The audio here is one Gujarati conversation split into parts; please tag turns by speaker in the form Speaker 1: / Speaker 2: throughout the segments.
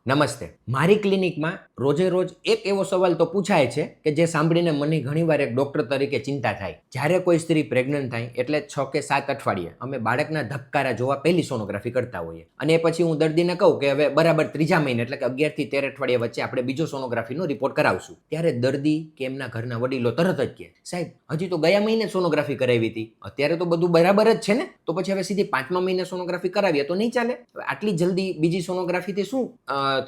Speaker 1: નમસ્તે. મારી ક્લિનિકમાં રોજે રોજ એક એવો સવાલ તો પૂછાય છે કે જે સાંભળીને મને ઘણીવાર એક ડૉક્ટર તરીકે ચિંતા થાય. જ્યારે કોઈ સ્ત્રી પ્રેગ્નન્ટ થાય એટલે 6 કે 7 અઠવાડિયે અમે બાળકના ધબકારા જોવા પહેલી સોનોગ્રાફી કરતા હોઈએ. અને એ પછી હું દર્દીને કહું કે હવે બરાબર ત્રીજા મહિને એટલે કે 11 થી 13 અઠવાડિયા વચ્ચે આપણે બીજો સોનોગ્રાફીનો રિપોર્ટ કરાવશું. ત્યારે દર્દી કે એમના ઘરના વડીલો તરત જ કહે, સાહેબ હજી તો ગયા મહિને સોનોગ્રાફી કરાવી હતી, અત્યારે તો બધું બરાબર જ છે ને, તો પછી હવે સીધી 5મા મહિને સોનોગ્રાફી કરાવીએ તો નહીં ચાલે? આટલી જલ્દી બીજી સોનોગ્રાફીથી શું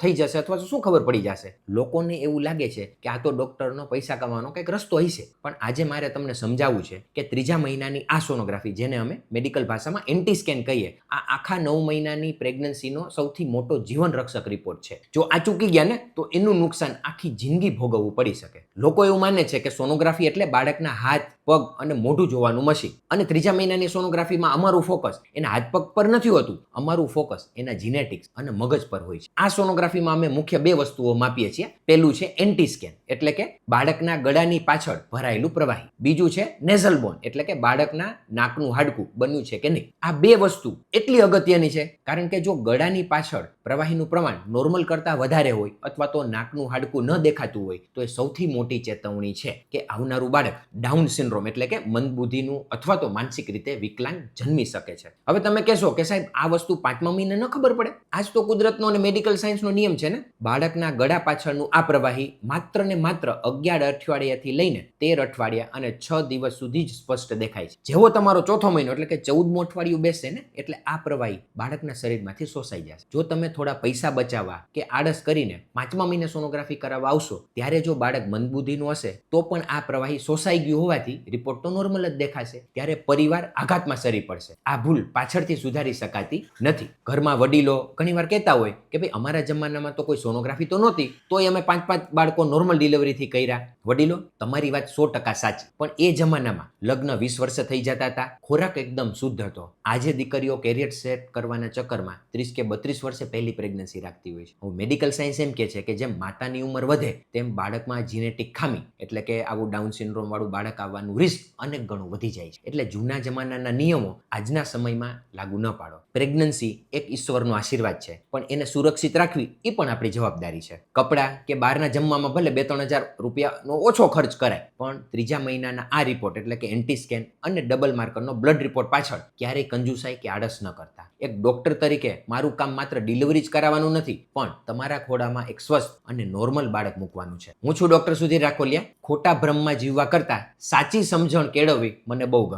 Speaker 1: થઈ જશે અથવા તો શું ખબર પડી જશે? લોકોને એવું લાગે છે કે આ તો ડોક્ટરનો પૈસા કમાવાનો કંઈક રસ્તો હશે. પણ આજે મારે તમને સમજાવવું છે કે ત્રીજા મહિનાની આ સોનોગ્રાફી, જેને અમે મેડિકલ ભાષામાં એન્ટી સ્કેન કહીએ, આ આખા 9 મહિનાની પ્રેગ્નન્સીનો સૌથી મોટો જીવન રક્ષક રિપોર્ટ છે. જો આ ચૂકી ગયા ને તો એનું નુકસાન આખી જિંદગી ભોગવવું પડી શકે. લોકો એવું માને છે કે સોનોગ્રાફી એટલે બાળકના હાથ, પગ અને મોઢું જોવાનું મશીન, અને ત્રીજા મહિનાની સોનોગ્રાફીમાં અમારું ફોકસ એના હાથ પગ પર નથી હોતું, અમારું ફોકસ એના જીનેટિક્સ અને મગજ પર હોય છે. આ સોનોગ્રાફીમાં અમે મુખ્ય 2 વસ્તુઓ માપીએ છીએ. પહેલું છે એન્ટી સ્કેન, એટલે કે બાળકના ગળાની પાછળ ભરાયેલું પ્રવાહી. બીજું છે નેઝલ બોન, એટલે કે બાળકના નાકનું હાડકું બન્યું છે કે નહીં. આ 2 વસ્તુ એટલી અગત્યની છે કારણ કે જો ગળાની પાછળ પ્રવાહીનું પ્રમાણ નોર્મલ કરતાં વધારે હોય અથવા તો નાકનું હાડકું ન દેખાતું હોય તો એ સૌથી મોટી ચેતવણી છે કે આવનારું બાળક ડાઉન સિન્ડ્રોમ એટલે કે મંદબુદ્ધિનું અથવા તો માનસિક રીતે વિકલાંગ જન્મી શકે છે. હવે તમે કહેશો કે સાહેબ આ વસ્તુ 5મા મહિને ન ખબર પડે? આજ તો કુદરતનો અને મેડિકલ સાયન્સનો નિયમ છે ને. બાળકના ગળા પાછળનું આ પ્રવાહી માત્ર ને માત્ર 11 અઠવાડિયાથી લઈને 13 અઠવાડિયા અને 6 દિવસ સુધી જ સ્પષ્ટ દેખાય છે. જેવો તમારો 4થો મહિનો એટલે કે 14મું અઠવાડિયું બેસે ને એટલે આ પ્રવાહી બાળકના શરીરમાંથી શોષાઈ જશે. જો તમે થોડા પૈસા બચાવવા કે આળસ કરીને 5મા મહિને સોનોગ્રાફી કરાવવા આવશો ત્યારે જો બાળક મંદબુદ્ધિનું હશે તો પણ આ પ્રવાહી શોષાઈ ગયું હોવાથી રિપોર્ટ તો નોર્મલ જ દેખાશે. ત્યારે પરિવાર આઘાતમાં સરી પડશે. આ ભૂલ પાછળથી સુધારી શકાતી નથી. ઘરમાં વડીલો ઘણીવાર કહેતા હોય કે ભાઈ અમારા જમાનામાં તો કોઈ સોનોગ્રાફી તો નહોતી, તોય અમે 5 બાળકો નોર્મલ ડિલિવરીથી કર્યા. વડીલો, તમારી વાત 100% સાચી, પણ એ જમાનામાં લગ્ન 20 વર્ષે થઈ જતા હતા, ખોરાક એકદમ શુદ્ધ હતો. આજે દીકરીઓ કેરિયર સેટ કરવાના ચક્કરમાં 30 કે 32 વર્ષે પહેલી પ્રેગ્નન્સી રાખતી હોય છે. હવે મેડિકલ સાયન્સ એમ કહે છે કે જેમ માતાની ઉંમર વધે તેમ બાળકમાં જીનેટિક ખામી એટલે કે આવું ડાઉન સિન્ડ્રોમ વાળું બાળક આવવાનું રિસ્ક અનેક ગણું વધી જાય છે. એટલે જૂના જમાનાના નિયમો આજના સમયમાં લાગુ ન પાડો. પ્રેગ્નન્સી એક ઈશ્વરનો આશીર્વાદ છે, પણ એને સુરક્ષિત રાખવી એ પણ આપણી જવાબદારી છે. કપડાં કે બહારના જમવામાં ભલે 2-3 હજાર રૂપિયાનો ઓછો ખર્ચ કરાય, પણ ત્રીજા મહિનાના આ રિપોર્ટ એટલે કે એન્ટી સ્કેન અને ડબલ માર્કરનો બ્લડ રિપોર્ટ પાછળ ક્યારેય કંજુસાઈ કે આળસ ન કરતા. એક ડોક્ટર તરીકે મારું કામ માત્ર ડિલિવરી જ કરાવવાનું નથી, પણ તમારા ખોળામાં એક સ્વસ્થ અને નોર્મલ બાળક મૂકવાનું છે. હું છું ડોક્ટર સુધીર રાખોલિયા. ખોટા ભ્રમમાં જીવવા કરતાં સાચી સમજણ કેળવવી મને બહુ ગમે.